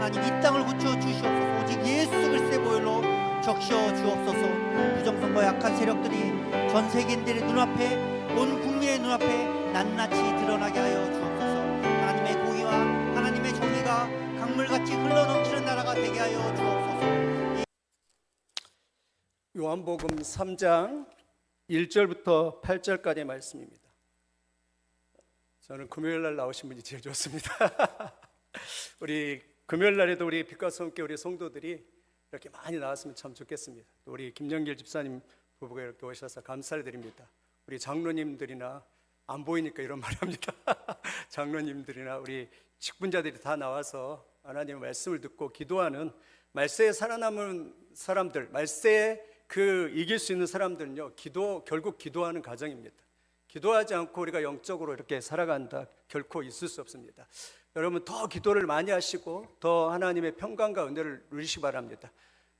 하나님 이 땅을 고쳐 주시옵소서. 오직 예수 그리스도의 보혈로 적셔 주옵소서. 부정선거 약한 세력들이 전 세계인들의 눈앞에, 온 국민의 눈앞에 낱낱이 드러나게 하여 주옵소서. 하나님의 공의와 하나님의 정의가 강물같이 흘러넘치는 나라가 되게 하여 주옵소서. 요한복음 3장 1절부터 8절까지의 말씀입니다. 저는 금요일날 나오신 분이 제일 좋습니다. 우리 금요일날에도 우리 빛과 함께 우리 성도들이 이렇게 많이 나왔으면 참 좋겠습니다. 또 우리 김영길 집사님 부부가 이렇게 오셔서 감사를 드립니다. 우리 장로님들이나, 안 보이니까 이런 말 합니다. 장로님들이나 우리 직분자들이 다 나와서 하나님의 말씀을 듣고 기도하는, 말세에 살아남은 사람들, 말세에 이길 수 있는 사람들은요, 결국 기도하는 가정입니다. 기도하지 않고 우리가 영적으로 이렇게 살아간다 결코 있을 수 없습니다. 여러분 더 기도를 많이 하시고 더 하나님의 평강과 은혜를 누리시기 바랍니다.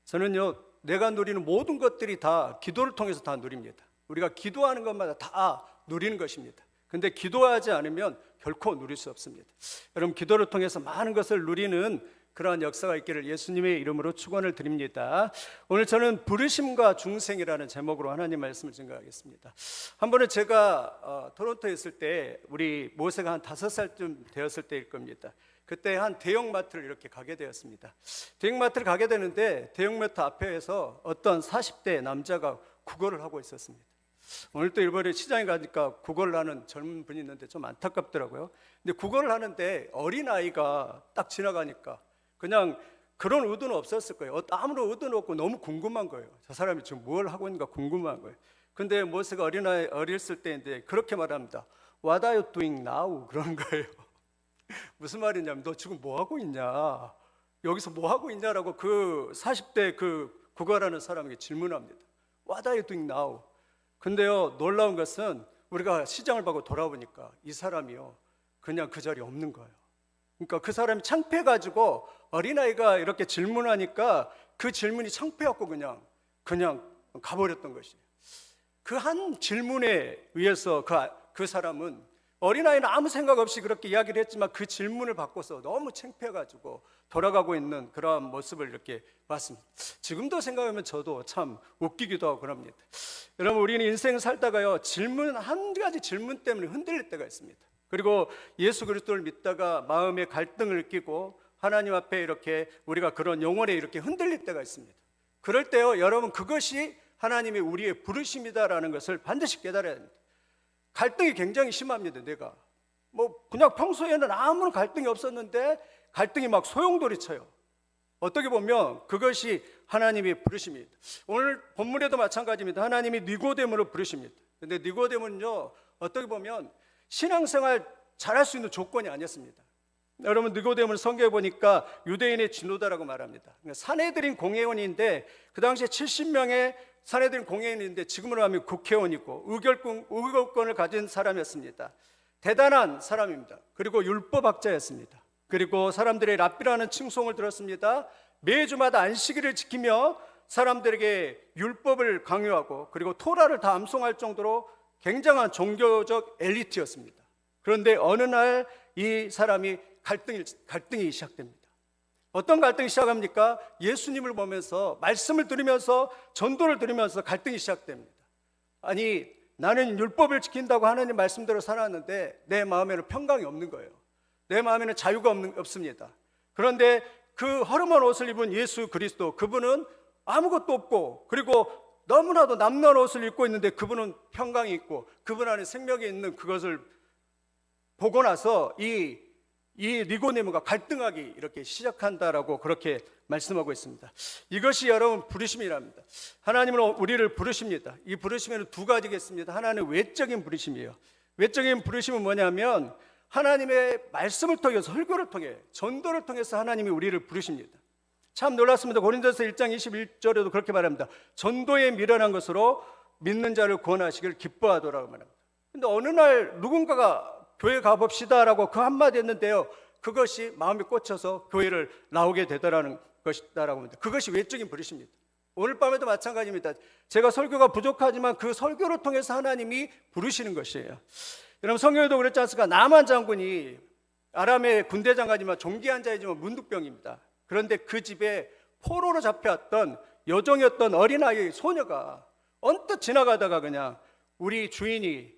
저는요, 내가 누리는 모든 것들이 다 기도를 통해서 다 누립니다. 우리가 기도하는 것마다 다 누리는 것입니다. 근데 기도하지 않으면 결코 누릴 수 없습니다. 여러분 기도를 통해서 많은 것을 누리는 그러한 역사가 있기를 예수님의 이름으로 축원을 드립니다. 오늘 저는 부르심과 중생이라는 제목으로 하나님 말씀을 증거하겠습니다. 한 번은 제가 토론토에 있을 때, 우리 모세가 한 5살쯤 되었을 때일 겁니다. 그때 한 대형마트를 이렇게 가게 되었습니다. 대형마트를 가게 되는데 대형마트 앞에서 어떤 40대 남자가 구걸을 하고 있었습니다. 오늘 또 일본에 시장에 가니까 구걸을 하는 젊은 분이 있는데 좀 안타깝더라고요. 근데 구걸을 하는데 어린아이가 딱 지나가니까 그냥 그런 의도는 없었을 거예요. 아무런 의도는 없고 너무 궁금한 거예요. 저 사람이 지금 뭘 하고 있는가 궁금한 거예요. 근데 모세가 어렸을 때인데 그렇게 말합니다. What are you doing now? 그러는 거예요. 무슨 말이냐면 너 지금 뭐 하고 있냐? 여기서 뭐 하고 있냐라고 그 40대 그 구걸하는 사람에게 질문합니다. What are you doing now? 근데요, 놀라운 것은 우리가 시장을 보고 돌아보니까 이 사람이요, 그냥 그 자리에 없는 거예요. 그러니까 그 사람이 창피해가지고 어린아이가 이렇게 질문하니까 그 질문이 창피해갖고 그냥 가버렸던 것이에요. 그 한 질문에 의해서 그 사람은, 어린아이는 아무 생각 없이 그렇게 이야기를 했지만 그 질문을 받고서 너무 창피해가지고 돌아가고 있는 그러한 모습을 이렇게 봤습니다. 지금도 생각하면 저도 참 웃기기도 하고 그럽니다. 여러분 우리는 인생 살다가요, 한 가지 질문 때문에 흔들릴 때가 있습니다. 그리고 예수 그리스도를 믿다가 마음의 갈등을 느끼고 하나님 앞에 이렇게 우리가 그런 영혼에 이렇게 흔들릴 때가 있습니다. 그럴 때요, 여러분 그것이 하나님의 우리의 부르심이다라는 것을 반드시 깨달아야 합니다. 갈등이 굉장히 심합니다. 내가 그냥 평소에는 아무런 갈등이 없었는데 갈등이 막 소용돌이 쳐요. 어떻게 보면 그것이 하나님의 부르심입니다. 오늘 본문에도 마찬가지입니다. 하나님이 니고데모를 부르십니다. 근데 니고데모는요, 어떻게 보면 신앙생활 잘할 수 있는 조건이 아니었습니다. 여러분 니고데모를 성경에 보니까 유대인의 진노다라고 말합니다. 산헤드린 공회원인데 그 당시에 70명의 산헤드린 공회원인데 지금으로 하면 국회의원이고 의결권을 가진 사람이었습니다. 대단한 사람입니다. 그리고 율법학자였습니다. 그리고 사람들의 랍비라는 칭송을 들었습니다. 매주마다 안식일을 지키며 사람들에게 율법을 강요하고 그리고 토라를 다 암송할 정도로 굉장한 종교적 엘리트였습니다. 그런데 어느 날 이 사람이 갈등이 시작됩니다. 어떤 갈등이 시작합니까? 예수님을 보면서, 말씀을 들으면서, 전도를 들으면서 갈등이 시작됩니다. 아니, 나는 율법을 지킨다고 하나님 말씀대로 살았는데 내 마음에는 평강이 없는 거예요. 내 마음에는 자유가 없습니다. 그런데 그 허름한 옷을 입은 예수 그리스도, 그분은 아무것도 없고 그리고 너무나도 남는 옷을 입고 있는데 그분은 평강이 있고 그분 안에 생명이 있는 그것을 보고 나서 이 니고데모가 갈등하기 이렇게 시작한다라고 그렇게 말씀하고 있습니다. 이것이 여러분 부르심이랍니다. 하나님은 우리를 부르십니다. 이 부르심에는 두 가지가 있습니다. 하나는 외적인 부르심이에요. 외적인 부르심은 뭐냐면 하나님의 말씀을 통해서, 설교를 통해, 전도를 통해서 하나님이 우리를 부르십니다. 참 놀랐습니다. 고린도서 1장 21절에도 그렇게 말합니다. 전도에 미련한 것으로 믿는 자를 구원하시길 기뻐하더라고 말합니다. 근데 어느 날 누군가가 교회 가봅시다 라고 그 한마디 했는데요, 그것이 마음에 꽂혀서 교회를 나오게 되더라는 것이다라고 합니다. 그것이 외적인 부르심입니다. 오늘 밤에도 마찬가지입니다. 제가 설교가 부족하지만 그 설교를 통해서 하나님이 부르시는 것이에요. 여러분 성경에도 그랬지 않습니까? 나만 장군이 아람의 군대 장관이지만 종기한 자이지만 문둥병입니다. 그런데 그 집에 포로로 잡혀왔던 여종이었던 어린아이 소녀가 언뜻 지나가다가 그냥 우리 주인이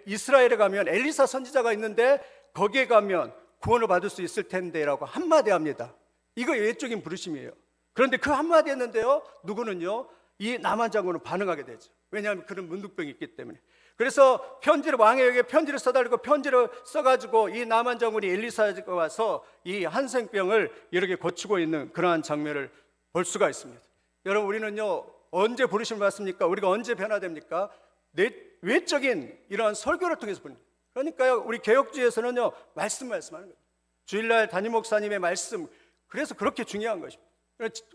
이스라엘에 가면 엘리사 선지자가 있는데 거기에 가면 구원을 받을 수 있을 텐데 라고 한마디 합니다. 이거 외적인 부르심이에요. 그런데 그 한마디 했는데요, 누구는요, 이 나만 장군은 반응하게 되죠. 왜냐하면 그런 문둥병이 있기 때문에. 그래서 왕에게 편지를 써달라고 편지를 써가지고 이 나만 장군이 엘리사가 와서 이 한센병을 이렇게 고치고 있는 그러한 장면을 볼 수가 있습니다. 여러분, 우리는요 언제 부르심을 받습니까? 우리가 언제 변화됩니까? 외적인 이러한 설교를 통해서 보는 거예요. 그러니까요, 우리 개혁주의에서는요 말씀하는 거예요. 주일날 담임 목사님의 말씀, 그래서 그렇게 중요한 것입니다.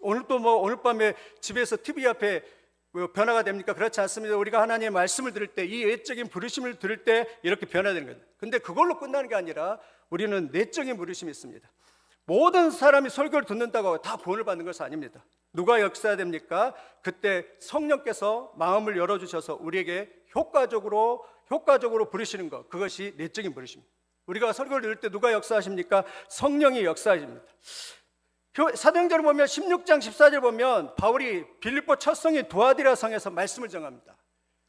오늘 밤에 집에서 TV 앞에 변화가 됩니까? 그렇지 않습니다. 우리가 하나님의 말씀을 들을 때, 이 외적인 부르심을 들을 때 이렇게 변화되는 거예요. 근데 그걸로 끝나는 게 아니라 우리는 내적인 부르심이 있습니다. 모든 사람이 설교를 듣는다고 다 구원을 받는 것은 아닙니다. 누가 역사됩니까? 그때 성령께서 마음을 열어주셔서 우리에게 효과적으로 부르시는 것, 그것이 내적인 부르심입니다. 우리가 설교를 들을 때 누가 역사하십니까? 성령이 역사하십니다. 사도행전을 보면 16장 14절 보면 바울이 빌립보 첫 성인 두아디라 성에서 말씀을 전합니다.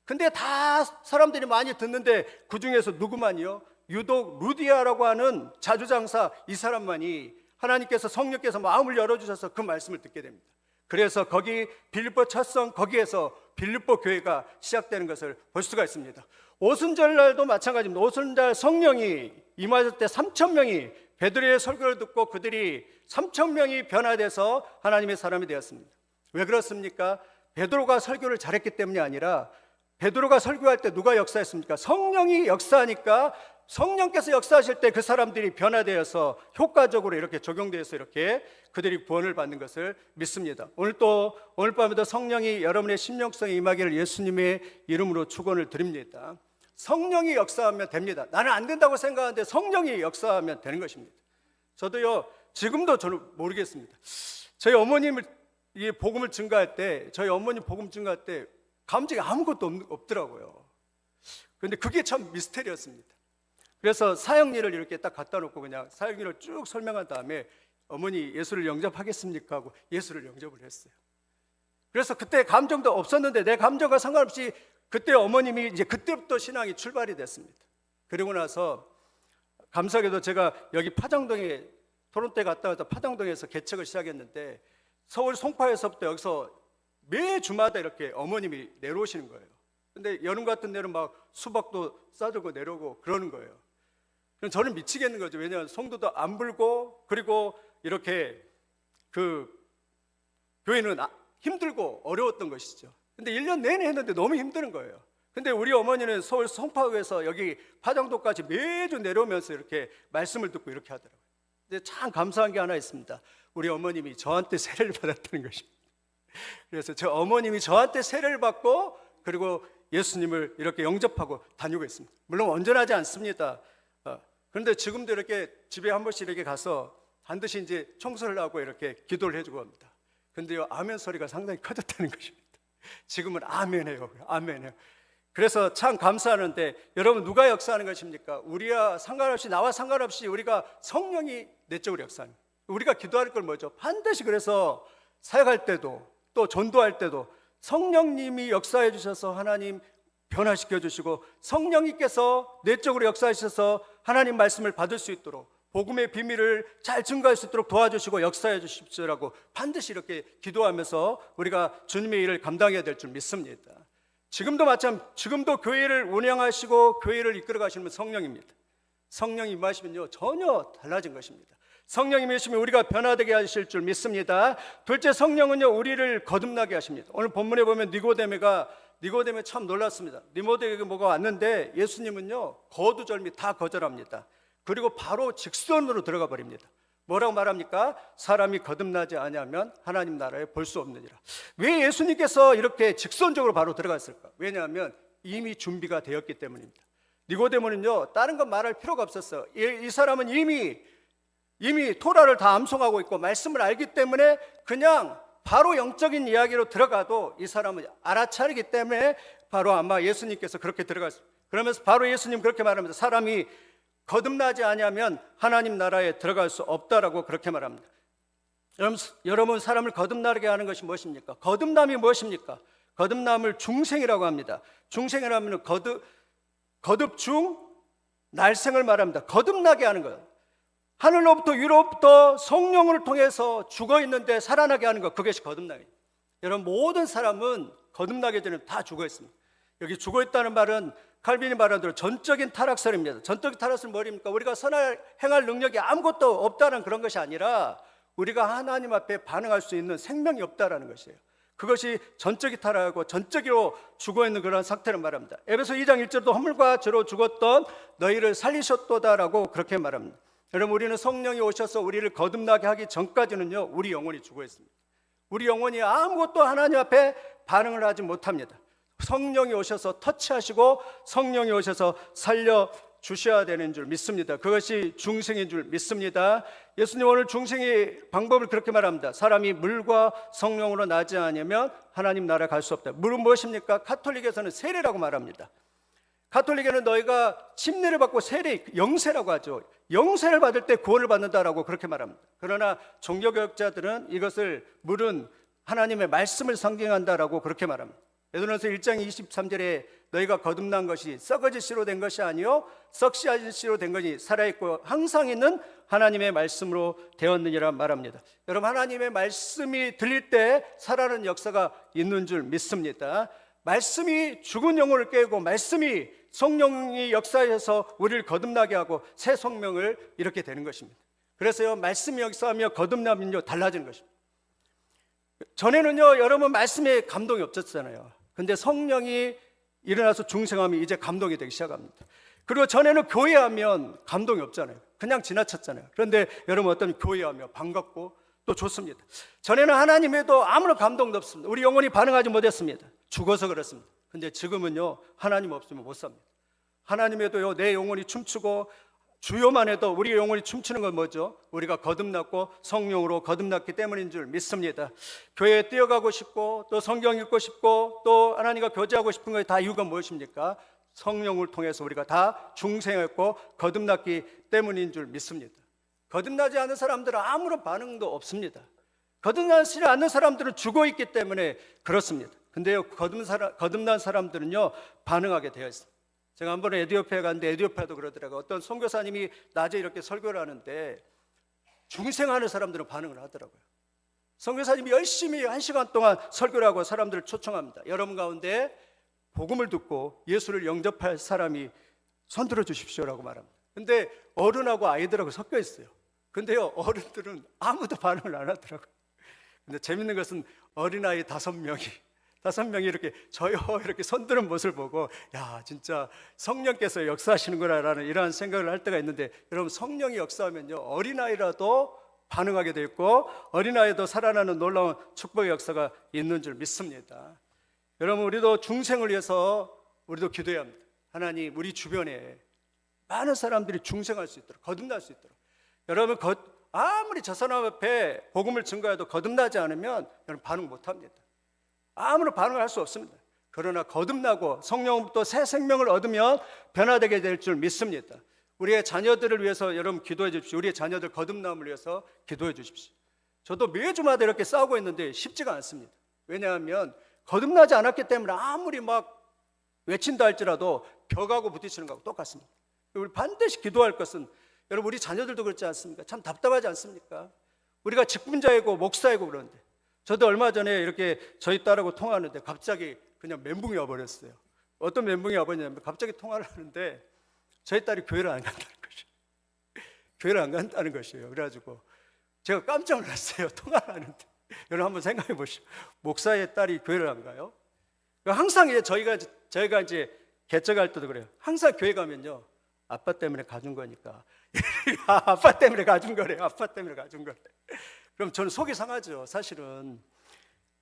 근데 다 사람들이 많이 듣는데 그 중에서 누구만이요? 유독 루디아라고 하는 자주장사 이 사람만이 하나님께서 성령께서 마음을 열어주셔서 그 말씀을 듣게 됩니다. 그래서 거기 빌립보 첫 성, 거기에서 빌립보 교회가 시작되는 것을 볼 수가 있습니다. 오순절날도 마찬가지입니다. 오순절 성령이 임하실 때 3,000명이 베드로의 설교를 듣고 그들이 3,000명이 변화돼서 하나님의 사람이 되었습니다. 왜 그렇습니까? 베드로가 설교를 잘했기 때문이 아니라 베드로가 설교할 때 누가 역사했습니까? 성령이 역사하니까 성령께서 역사하실 때 그 사람들이 변화되어서 효과적으로 이렇게 적용되어서 이렇게 그들이 구원을 받는 것을 믿습니다. 오늘 밤에도 성령이 여러분의 심령성에 임하기를 예수님의 이름으로 축원을 드립니다. 성령이 역사하면 됩니다. 나는 안 된다고 생각하는데 성령이 역사하면 되는 것입니다. 저도요, 지금도 저는 모르겠습니다. 저희 어머님을 이 복음을 증거할 때, 감정이 아무것도 없더라고요. 그런데 그게 참 미스테리였습니다. 그래서 사형리를 이렇게 딱 갖다 놓고 그냥 사형리를 쭉 설명한 다음에 어머니 예수를 영접하겠습니까? 하고 예수를 영접을 했어요. 그래서 그때 감정도 없었는데 내 감정과 상관없이 그때 어머님이 이제 그때부터 신앙이 출발이 됐습니다. 그리고 나서 감사하게도 제가 여기 파장동에 토론토에 갔다 와서 파장동에서 개척을 시작했는데 서울 송파에서부터 여기서 매주마다 이렇게 어머님이 내려오시는 거예요. 근데 여름 같은 데는 막 수박도 싸들고 내려오고 그러는 거예요. 저는 미치겠는 거죠. 왜냐하면 송도도 안 불고, 그리고 이렇게 그 교회는 힘들고 어려웠던 것이죠. 근데 1년 내내 했는데 너무 힘드는 거예요. 근데 우리 어머니는 서울 송파구에서 여기 파장도까지 매주 내려오면서 이렇게 말씀을 듣고 이렇게 하더라고요. 근데 참 감사한 게 하나 있습니다. 우리 어머님이 저한테 세례를 받았다는 것입니다. 그래서 저 어머님이 저한테 세례를 받고 그리고 예수님을 이렇게 영접하고 다니고 있습니다. 물론 온전하지 않습니다. 그런데 지금도 이렇게 집에 한 번씩 이렇게 가서 반드시 이제 청소를 하고 이렇게 기도를 해주고 합니다. 그런데요, 아멘 소리가 상당히 커졌다는 것입니다. 지금은 아멘해요. 아멘해요. 그래서 참 감사하는데 여러분, 누가 역사하는 것입니까? 우리와 상관없이, 나와 상관없이 우리가 성령이 내적으로 역사하는 거예요. 우리가 기도할 걸 뭐죠? 반드시 그래서 사역할 때도 또 전도할 때도 성령님이 역사해 주셔서 하나님 변화시켜 주시고 성령님께서 내적으로 역사해 주셔서 하나님 말씀을 받을 수 있도록 복음의 비밀을 잘 증거할 수 있도록 도와주시고 역사해 주십시오라고 반드시 이렇게 기도하면서 우리가 주님의 일을 감당해야 될 줄 믿습니다. 지금도 교회를 운영하시고 교회를 이끌어 가시는 성령입니다. 성령이 임하시면요 전혀 달라진 것입니다. 성령이 임하시면 우리가 변화되게 하실 줄 믿습니다. 둘째, 성령은요 우리를 거듭나게 하십니다. 오늘 본문에 보면 니고데메 참 놀랐습니다. 니고데메가 뭐가 왔는데 예수님은요 거두절미 다 거절합니다. 그리고 바로 직선으로 들어가 버립니다. 뭐라고 말합니까? 사람이 거듭나지 아니하면 하나님 나라에 볼 수 없느니라. 왜 예수님께서 이렇게 직선적으로 바로 들어갔을까? 왜냐하면 이미 준비가 되었기 때문입니다. 니고데모는요 다른 건 말할 필요가 없었어요. 이 사람은 이미 토라를 다 암송하고 있고 말씀을 알기 때문에 그냥 바로 영적인 이야기로 들어가도 이 사람은 알아차리기 때문에 바로 아마 예수님께서 그렇게 들어갔습니다. 그러면서 바로 예수님 그렇게 말합니다. 사람이 거듭나지 아니하면 하나님 나라에 들어갈 수 없다라고 그렇게 말합니다. 여러분 사람을 거듭나게 하는 것이 무엇입니까? 거듭남이 무엇입니까? 거듭남을 중생이라고 합니다. 중생이라면 거듭 중 날생을 말합니다. 거듭나게 하는 것. 하늘로부터 위로부터 성령을 통해서 죽어 있는데 살아나게 하는 것, 그것이 거듭나게. 여러분 모든 사람은 거듭나게 되면 다 죽어 있습니다. 여기 죽어 있다는 말은 칼빈이 말한 대로 전적인 타락설입니다. 전적인 타락설은 뭐입니까? 우리가 선을 행할 능력이 아무것도 없다는 그런 것이 아니라 우리가 하나님 앞에 반응할 수 있는 생명이 없다라는 것이에요. 그것이 전적이 타락하고 전적으로 죽어있는 그런 상태를 말합니다. 에베소 2장 1절도 허물과 죄로 죽었던 너희를 살리셨도다라고 그렇게 말합니다. 여러분 우리는 성령이 오셔서 우리를 거듭나게 하기 전까지는요 우리 영혼이 죽어있습니다. 우리 영혼이 아무것도 하나님 앞에 반응을 하지 못합니다. 성령이 오셔서 터치하시고 성령이 오셔서 살려주셔야 되는 줄 믿습니다. 그것이 중생인 줄 믿습니다. 예수님 오늘 중생의 방법을 그렇게 말합니다. 사람이 물과 성령으로 나지 않으면 하나님 나라 갈 수 없다. 물은 무엇입니까? 가톨릭에서는 세례라고 말합니다. 가톨릭에는 너희가 침례를 받고 세례, 영세라고 하죠. 영세를 받을 때 구원을 받는다라고 그렇게 말합니다. 그러나 종교개혁자들은 이것을 물은 하나님의 말씀을 상징한다라고 그렇게 말합니다. 베드로전서 1장 23절에 너희가 거듭난 것이 썩어질 씨로 된 것이 아니요 썩시아질 씨로 된 것이 살아있고 항상 있는 하나님의 말씀으로 되었느니라 말합니다. 여러분 하나님의 말씀이 들릴 때 살아나는 역사가 있는 줄 믿습니다. 말씀이 죽은 영혼을 깨우고 말씀이 성령이 역사해서 우리를 거듭나게 하고 새 생명을 이렇게 되는 것입니다. 그래서요 말씀이 역사하며 거듭나면요 달라지는 것입니다. 전에는요 여러분 말씀에 감동이 없었잖아요. 근데 성령이 일어나서 중생하면 이제 감동이 되기 시작합니다. 그리고 전에는 교회하면 감동이 없잖아요. 그냥 지나쳤잖아요. 그런데 여러분 어떤 교회하면 반갑고 또 좋습니다. 전에는 하나님에도 아무런 감동도 없습니다. 우리 영혼이 반응하지 못했습니다. 죽어서 그렇습니다. 근데 지금은요 하나님 없으면 못 삽니다. 하나님에도요 내 영혼이 춤추고 주요만 해도 우리 영혼이 춤추는 건 뭐죠? 우리가 거듭났고 성령으로 거듭났기 때문인 줄 믿습니다. 교회에 뛰어가고 싶고 또 성경 읽고 싶고 또 하나님과 교제하고 싶은 것이 다 이유가 무엇입니까? 성령을 통해서 우리가 다 중생했고 거듭났기 때문인 줄 믿습니다. 거듭나지 않은 사람들은 아무런 반응도 없습니다. 거듭나지 않는 사람들은 죽어있기 때문에 그렇습니다. 근데요 거듭난 사람들은요 반응하게 되어 있습니다. 제가 한 번에 에티오피아에 갔는데 에티오피아도 그러더라고요. 어떤 선교사님이 낮에 이렇게 설교를 하는데 중생하는 사람들은 반응을 하더라고요. 선교사님이 열심히 1시간 동안 설교를 하고 사람들을 초청합니다. 여러분 가운데 복음을 듣고 예수를 영접할 사람이 손들어 주십시오라고 말합니다. 근데 어른하고 아이들하고 섞여 있어요. 근데요 어른들은 아무도 반응을 안 하더라고요. 근데 재밌는 것은 어린아이 5명이 이렇게 저요 이렇게 손드는 모습을 보고 야 진짜 성령께서 역사하시는구나라는 이러한 생각을 할 때가 있는데 여러분 성령이 역사하면요 어린아이라도 반응하게 돼 있고 어린아이도 살아나는 놀라운 축복의 역사가 있는 줄 믿습니다. 여러분 우리도 중생을 위해서 우리도 기도해야 합니다. 하나님 우리 주변에 많은 사람들이 중생할 수 있도록 거듭날 수 있도록 여러분 아무리 저 사람 앞에 복음을 증거해도 거듭나지 않으면 여러분 반응 못합니다. 아무런 반응을 할 수 없습니다. 그러나 거듭나고 성령부터 새 생명을 얻으면 변화되게 될 줄 믿습니다. 우리의 자녀들을 위해서 여러분 기도해 주십시오. 우리의 자녀들 거듭남을 위해서 기도해 주십시오. 저도 매주마다 이렇게 싸우고 있는데 쉽지가 않습니다. 왜냐하면 거듭나지 않았기 때문에 아무리 막 외친다 할지라도 벽하고 부딪히는 거하고 똑같습니다. 우리 반드시 기도할 것은 여러분 우리 자녀들도 그렇지 않습니까? 참 답답하지 않습니까? 우리가 직분자이고 목사이고 그러는데 저도 얼마 전에 이렇게 저희 딸하고 통화하는데 갑자기 그냥 멘붕이 와버렸어요. 어떤 멘붕이 와버렸냐면 갑자기 통화를 하는데 저희 딸이 교회를 안 간다는 것이에요. 교회를 안 간다는 것이에요. 그래가지고 제가 깜짝 놀랐어요. 통화를 하는데 여러분 한번 생각해 보시죠. 목사의 딸이 교회를 안 가요? 항상 이제 저희가 이제 개척할 때도 그래요. 항상 교회 가면요 아빠 때문에 가준 거니까 아빠 때문에 가준 거래요. 아빠 때문에 가준 거래. 그럼 저는 속이 상하죠. 사실은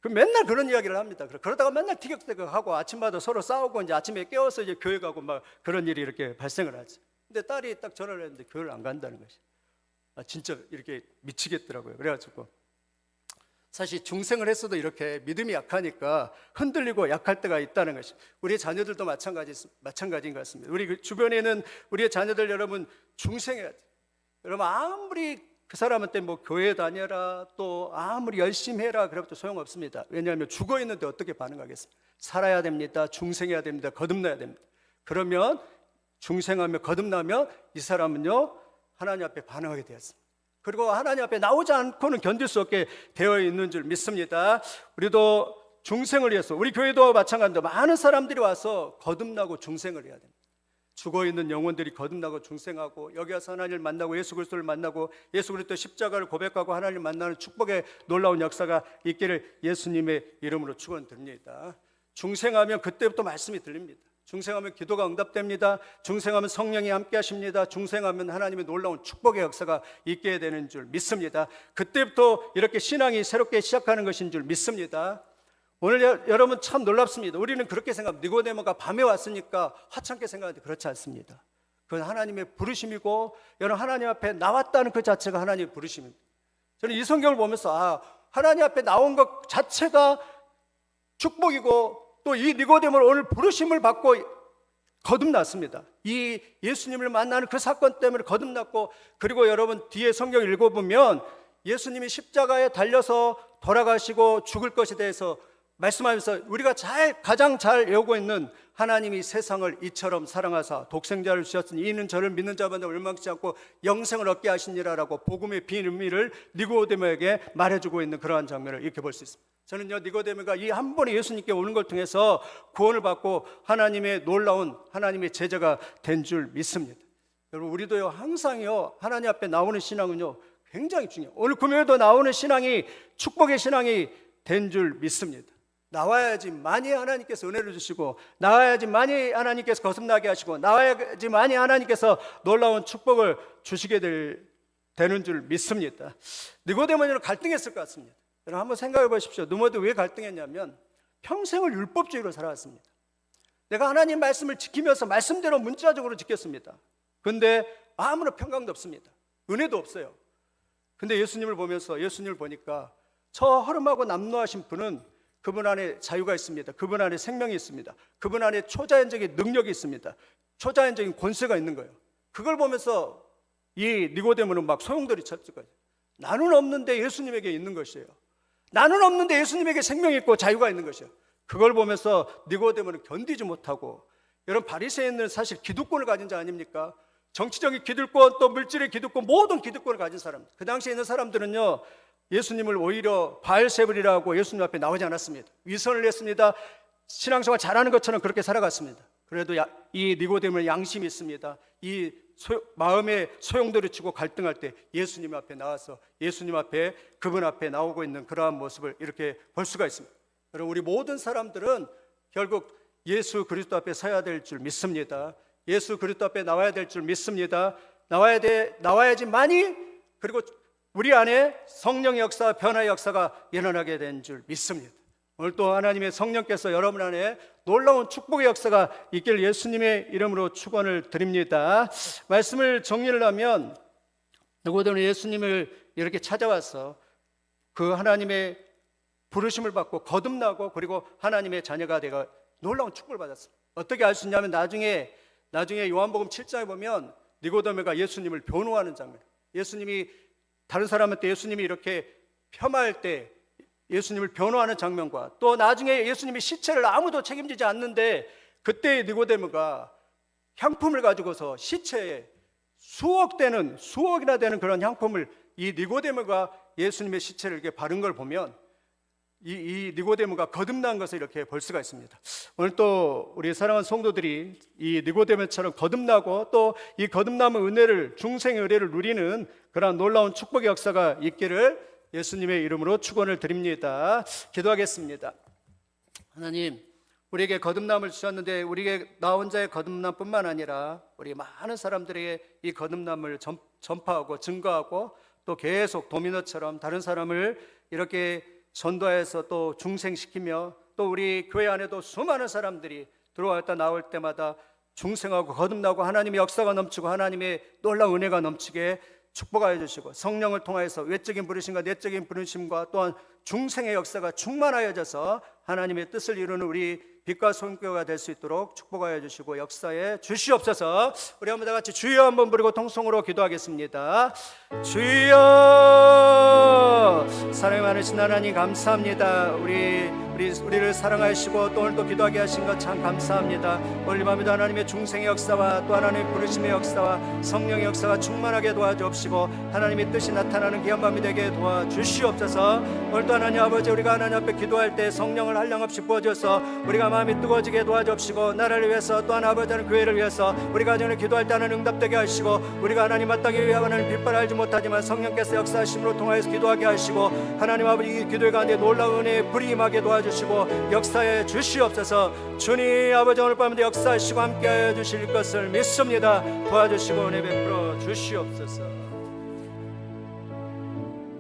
맨날 그런 이야기를 합니다. 그러다가 맨날 티격태격하고 아침마다 서로 싸우고 이제 아침에 깨워서 이제 교회 가고 막 그런 일이 이렇게 발생을 하지. 근데 딸이 딱 전화를 했는데 교회를 안 간다는 것이. 진짜 이렇게 미치겠더라고요. 그래가지고 사실 중생을 했어도 이렇게 믿음이 약하니까 흔들리고 약할 때가 있다는 것이. 우리 자녀들도 마찬가지인 것 같습니다. 우리 주변에 있는 우리의 자녀들 여러분 중생해야지. 여러분 아무리 그 사람한테 뭐 교회 다녀라, 또 아무리 열심히 해라 그래도 소용없습니다. 왜냐하면 죽어 있는데 어떻게 반응하겠습니까? 살아야 됩니다. 중생해야 됩니다. 거듭나야 됩니다. 그러면 중생하며 거듭나면 이 사람은요 하나님 앞에 반응하게 되었습니다. 그리고 하나님 앞에 나오지 않고는 견딜 수 없게 되어 있는 줄 믿습니다. 우리도 중생을 위해서, 우리 교회도 마찬가지로 많은 사람들이 와서 거듭나고 중생을 해야 됩니다. 죽어있는 영혼들이 거듭나고 중생하고 여기 와서 하나님을 만나고 예수 그리스도를 만나고 예수 그리스도 십자가를 고백하고 하나님을 만나는 축복의 놀라운 역사가 있기를 예수님의 이름으로 축원드립니다. 중생하면 그때부터 말씀이 들립니다. 중생하면 기도가 응답됩니다. 중생하면 성령이 함께 하십니다. 중생하면 하나님의 놀라운 축복의 역사가 있게 되는 줄 믿습니다. 그때부터 이렇게 신앙이 새롭게 시작하는 것인 줄 믿습니다. 오늘 여러분 참 놀랍습니다. 우리는 그렇게 생각합니다. 니고데모가 밤에 왔으니까 하찮게 생각하는데 그렇지 않습니다. 그건 하나님의 부르심이고 여러분 하나님 앞에 나왔다는 그 자체가 하나님의 부르심입니다. 저는 이 성경을 보면서 하나님 앞에 나온 것 자체가 축복이고 또 이 니고데모를 오늘 부르심을 받고 거듭났습니다. 이 예수님을 만나는 그 사건 때문에 거듭났고, 그리고 여러분 뒤에 성경 읽어보면 예수님이 십자가에 달려서 돌아가시고 죽을 것에 대해서 말씀하면서 우리가 가장 잘 외우고 있는 하나님이 세상을 이처럼 사랑하사 독생자를 주셨으니 이는 저를 믿는 자마다 멸망치 않고 영생을 얻게 하시니라라고 복음의 비밀을 니고데모에게 말해주고 있는 그러한 장면을 이렇게 볼 수 있습니다. 저는요 니고데모가 이 한 번에 예수님께 오는 걸 통해서 구원을 받고 하나님의 놀라운 하나님의 제자가 된 줄 믿습니다. 여러분 우리도요 항상요 하나님 앞에 나오는 신앙은요 굉장히 중요해요. 오늘 금요일도 나오는 신앙이 축복의 신앙이 된 줄 믿습니다. 나와야지 많이 하나님께서 은혜를 주시고, 나와야지 많이 하나님께서 거듭나게 하시고, 나와야지 많이 하나님께서 놀라운 축복을 주시게 되는 줄 믿습니다. 니고데모는 갈등했을 것 같습니다. 여러분 한번 생각해 보십시오. 니고데모 왜 갈등했냐면 평생을 율법주의로 살아왔습니다. 내가 하나님 말씀을 지키면서 말씀대로 문자적으로 지켰습니다. 그런데 아무런 평강도 없습니다. 은혜도 없어요. 근데 예수님을 보니까 저 허름하고 남노하신 분은 그분 안에 자유가 있습니다. 그분 안에 생명이 있습니다. 그분 안에 초자연적인 능력이 있습니다. 초자연적인 권세가 있는 거예요. 그걸 보면서 이 니고데모는 막 소용돌이 쳤을 거예요. 나는 없는데 예수님에게 있는 것이에요. 나는 없는데 예수님에게 생명이 있고 자유가 있는 것이에요. 그걸 보면서 니고데모는 견디지 못하고, 여러분 바리새인은 사실 기득권을 가진 자 아닙니까? 정치적인 기득권, 또 물질의 기득권, 모든 기득권을 가진 사람. 그 당시에 있는 사람들은요 예수님을 오히려 바알세불이라고 예수님 앞에 나오지 않았습니다. 위선을 했습니다. 신앙생활 잘하는 것처럼 그렇게 살아갔습니다. 그래도 이 니고데모는 양심이 있습니다. 이 마음에 소용돌이 치고 갈등할 때 예수님 앞에 나와서 예수님 앞에, 그분 앞에 나오고 있는 그러한 모습을 이렇게 볼 수가 있습니다. 여러분 우리 모든 사람들은 결국 예수 그리스도 앞에 서야 될 줄 믿습니다. 예수 그리스도 앞에 나와야 될 줄 믿습니다. 나와야지만이, 그리고 우리 안에 성령의 역사, 변화의 역사가 일어나게 된 줄 믿습니다. 오늘 또 하나님의 성령께서 여러분 안에 놀라운 축복의 역사가 있길 예수님의 이름으로 축원을 드립니다. 말씀을 정리를 하면 누구든 예수님을 이렇게 찾아와서 그 하나님의 부르심을 받고 거듭나고, 그리고 하나님의 자녀가 되어 놀라운 축복을 받았습니다. 어떻게 알 수 있냐면 나중에 요한복음 7장에 보면 니고데모가 예수님을 변호하는 장면, 예수님이 다른 사람한테 예수님이 이렇게 폄하할 때 예수님을 변호하는 장면과, 또 나중에 예수님이 시체를 아무도 책임지지 않는데 그때 니고데모가 향품을 가지고서 시체에 수억이나 되는 그런 향품을, 이 니고데모가 예수님의 시체를 이렇게 바른 걸 보면 이 니고데모가 거듭난 것을 이렇게 볼 수가 있습니다. 오늘 또 우리 사랑하는 성도들이 이 니고데모처럼 거듭나고 또 이 거듭남의 은혜를, 중생의 은혜를 누리는 그러한 놀라운 축복의 역사가 있기를 예수님의 이름으로 축원을 드립니다. 기도하겠습니다. 하나님, 우리에게 거듭남을 주셨는데 우리에게 나 혼자의 거듭남뿐만 아니라 우리 많은 사람들에게 이 거듭남을 전파하고 증거하고 또 계속 도미노처럼 다른 사람을 이렇게 전도해서 또 중생시키며, 또 우리 교회 안에도 수많은 사람들이 들어왔다 나올 때마다 중생하고 거듭나고 하나님의 역사가 넘치고 하나님의 놀라운 은혜가 넘치게 축복하여 주시고, 성령을 통하여서 외적인 부르심과 내적인 부르심과 또한 중생의 역사가 충만하여져서 하나님의 뜻을 이루는 우리 빛과 손교가 될 수 있도록 축복하여 주시고 역사에 주시옵소서. 우리 한번 다 같이 주여 한번 부르고 통성으로 기도하겠습니다. 주여. 사랑이 많으신 하나님 감사합니다. 우리를 사랑하시고 또 오늘 또 기도하게 하신 것 참 감사합니다. 오늘 밤에도 하나님의 중생의 역사와 또 하나님의 부르심의 역사와 성령의 역사가 충만하게 도와주옵시고 하나님의 뜻이 나타나는 귀한 밤이 되게 도와주시옵소서. 오늘도 하나님 아버지, 우리가 하나님 앞에 기도할 때 성령을 한량없이 부어줘서 우리가 마음이 뜨거워지게 도와주옵시고 나라를 위해서 또 하나님 아버지, 교회를 위해서 우리가 전에 기도할 때 하나님 응답되게 하시고 우리가 하나님 마땅히 위하여 하나님 빛발 알지 못하지만 성령께서 역사하심으로 통하여서 기도하게 하시고 하나님 아버지, 이 기도의 가운데 놀라운 은혜의 불이 임하게 도와주시고 역사해 주시옵소서. 주님 아버지, 오늘 밤에도 역사하시고 함께하여 주실 것을 믿습니다. 도와주시고 은혜 베풀어 주시옵소서.